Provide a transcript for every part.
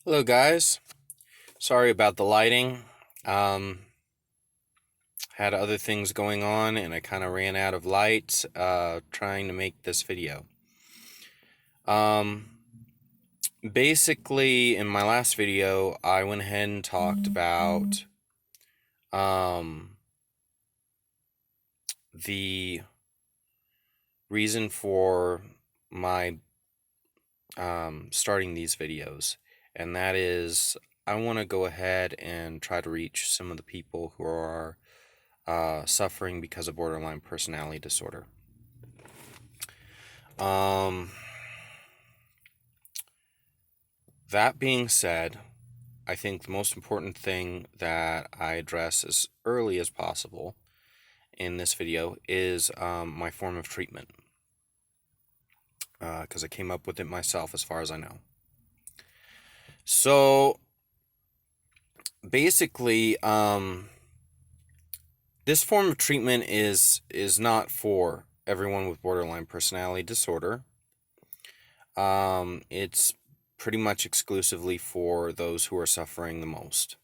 Hello, guys. Sorry about the lighting. Um, had other things going on and I kind of ran out of light trying to make this video. Um, Basically, in my last video, I went ahead and talked about um, the reason for my starting these videos, and that is I want to go ahead and try to reach some of the people who are suffering because of borderline personality disorder. Um, that being said, I think the most important thing that I address as early as possible in this video is my form of treatment, because I came up with it myself as far as I know. So basically, this form of treatment is not for everyone with borderline personality disorder. It's pretty much exclusively for those who are suffering the most.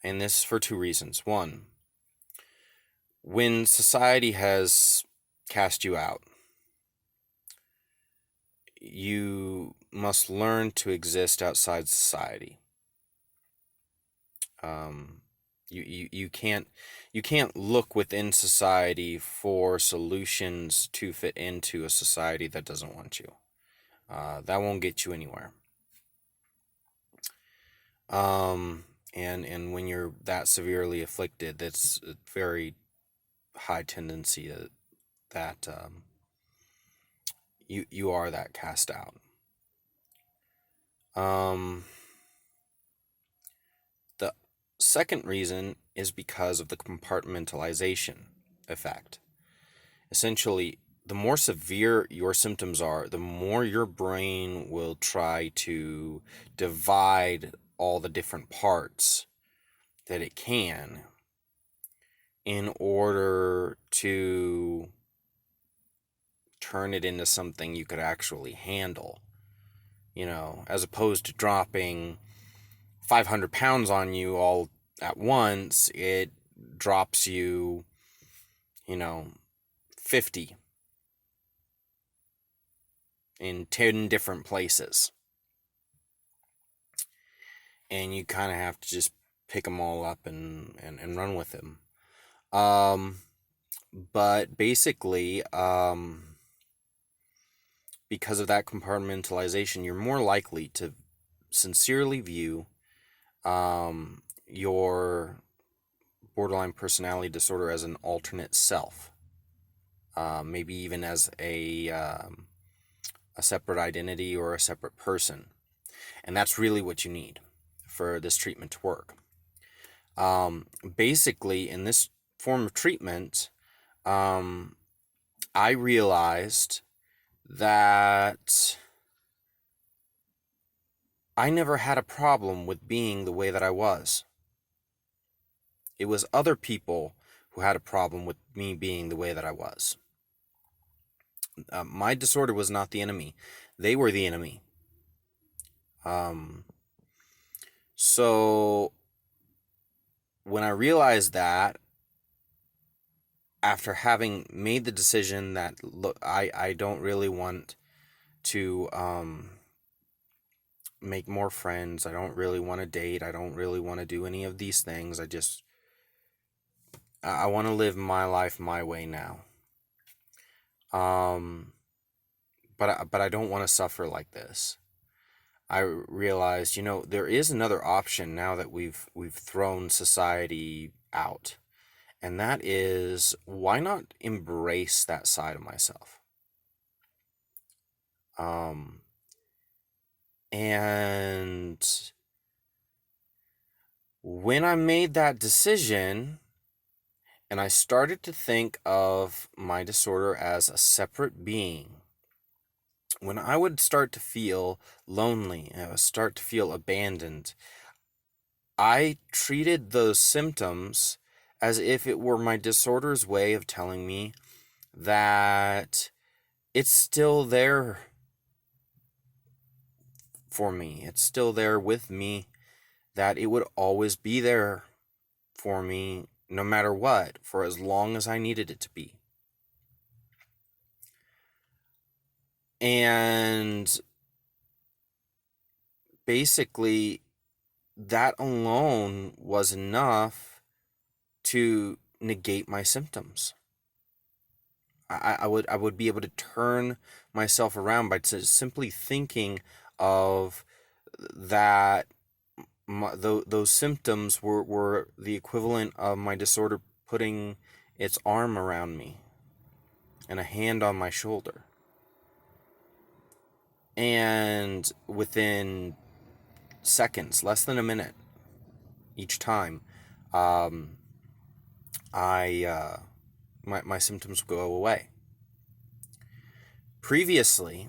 And this for two reasons. One, when society has cast you out, you must learn to exist outside society. You can't look within society for solutions to fit into a society that doesn't want you. That won't get you anywhere. And when you're that severely afflicted, that's a very high tendency that you are that cast out. The second reason is because of the compartmentalization effect. Essentially, the more severe your symptoms are, the more your brain will try to divide all the different parts that it can in order to turn it into something you could actually handle. As opposed to dropping 500 pounds on you all at once, it drops you, 50 in 10 different places. And you kind of have to just pick them all up and run with them. But basically, because of that compartmentalization, you're more likely to sincerely view your borderline personality disorder as an alternate self, maybe even as a separate identity or a separate person. And that's really what you need for this treatment to work. Basically, in this form of treatment, I realized that I never had a problem with being the way that I was. It was other people who had a problem with me being the way that I was. My disorder was not the enemy. They were the enemy. So when I realized that, after having made the decision that, look, I don't really want to make more friends. I don't really want to date. I don't really want to do any of these things. I want to live my life my way now. But I don't want to suffer like this. I realized, there is another option now that we've thrown society out. And that is, why not embrace that side of myself? And when I made that decision and I started to think of my disorder as a separate being, when I would start to feel lonely and I would start to feel abandoned, I treated those symptoms as if it were my disorder's way of telling me that it's still there for me. It's still there with me, that it would always be there for me no matter what, for as long as I needed it to be. And basically, that alone was enough to negate my symptoms. I would be able to turn myself around by simply thinking of that. Those symptoms were the equivalent of my disorder putting its arm around me and a hand on my shoulder. And within seconds, less than a minute each time, um, my symptoms would go away. Previously,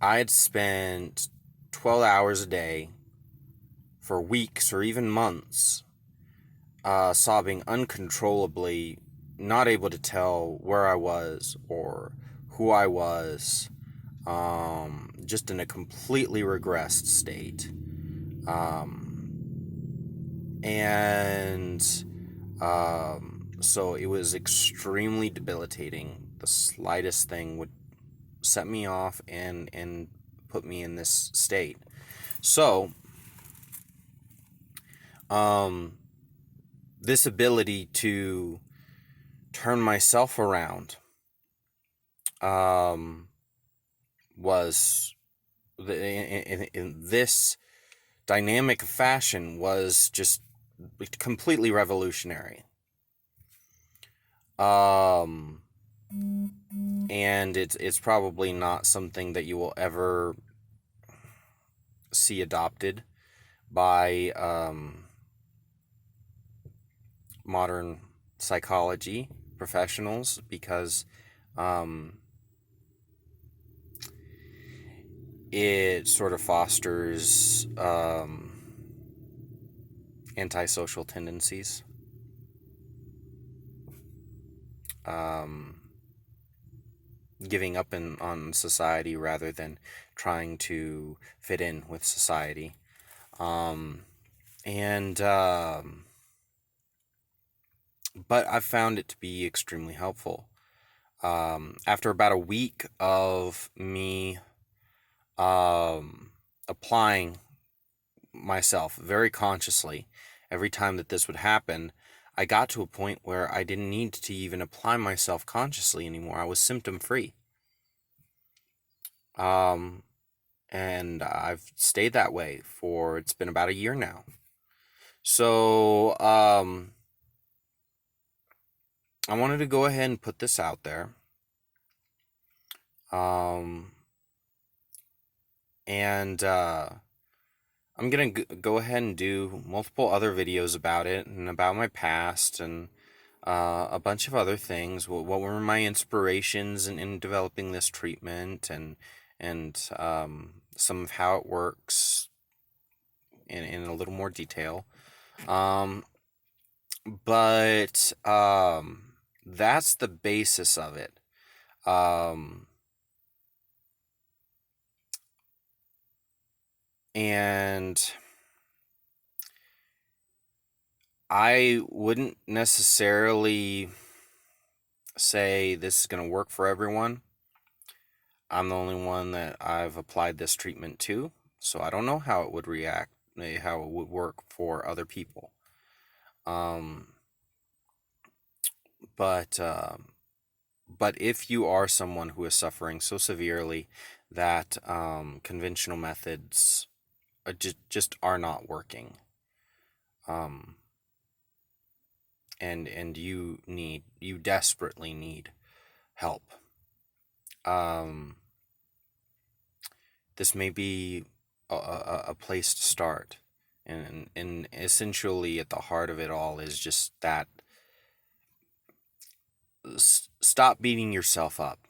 I had spent 12 hours a day for weeks or even months, sobbing uncontrollably, not able to tell where I was or who I was, just in a completely regressed state. So it was extremely debilitating. The slightest thing would set me off and put me in this state. So, this ability to turn myself around, was in this dynamic fashion was just completely revolutionary. And it's probably not something that you will ever see adopted by modern psychology professionals, because it sort of fosters antisocial tendencies. Giving up on society rather than trying to fit in with society. But I've found it to be extremely helpful. After about a week of me applying myself very consciously every time that this would happen, I got to a point where I didn't need to even apply myself consciously anymore. I was symptom free. And I've stayed that way it's been about a year now. So, I wanted to go ahead and put this out there. And I'm going to go ahead and do multiple other videos about it and about my past and a bunch of other things. What were my inspirations in developing this treatment, and some of how it works in a little more detail. But that's the basis of it. And I wouldn't necessarily say this is going to work for everyone. I'm the only one that I've applied this treatment to, so I don't know how it would react, how it would work for other people. But if you are someone who is suffering so severely that conventional methods just are not working, and you desperately need help, this may be a place to start. And essentially at the heart of it all is just that, stop beating yourself up,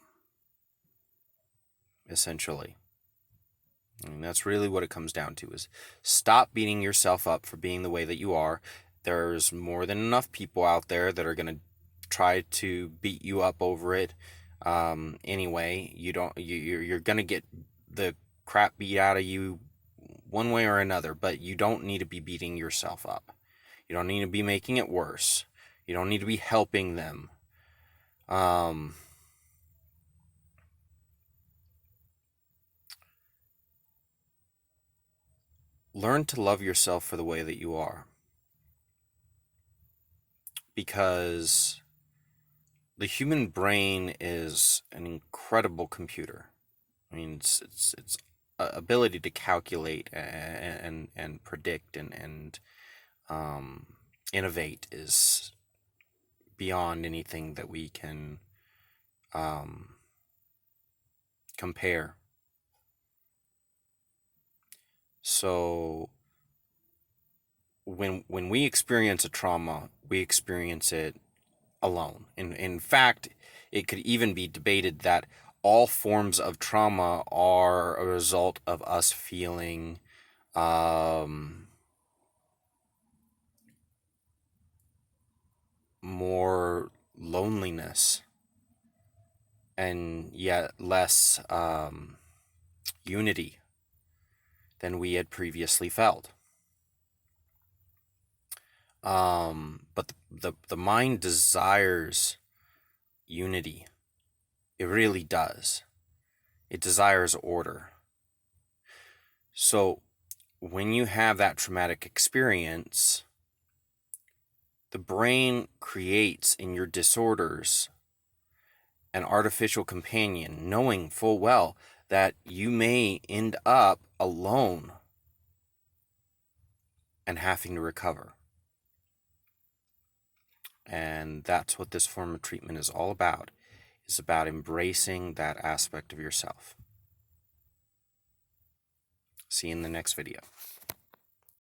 essentially. I mean, that's really what it comes down to, is stop beating yourself up for being the way that you are. There's more than enough people out there that are going to try to beat you up over it. Anyway, you're going to get the crap beat out of you one way or another, but you don't need to be beating yourself up. You don't need to be making it worse. You don't need to be helping them. Learn to love yourself for the way that you are. Because the human brain is an incredible computer. I mean, its ability to calculate and predict and innovate is beyond anything that we can compare. So when we experience a trauma, we experience it alone. In fact, it could even be debated that all forms of trauma are a result of us feeling more loneliness and yet less unity than we had previously felt. But the mind desires unity. It really does. It desires order. So when you have that traumatic experience, the brain creates in your disorders an artificial companion, knowing full well that you may end up alone and having to recover. And that's what this form of treatment is all about. It's about embracing that aspect of yourself. See you in the next video.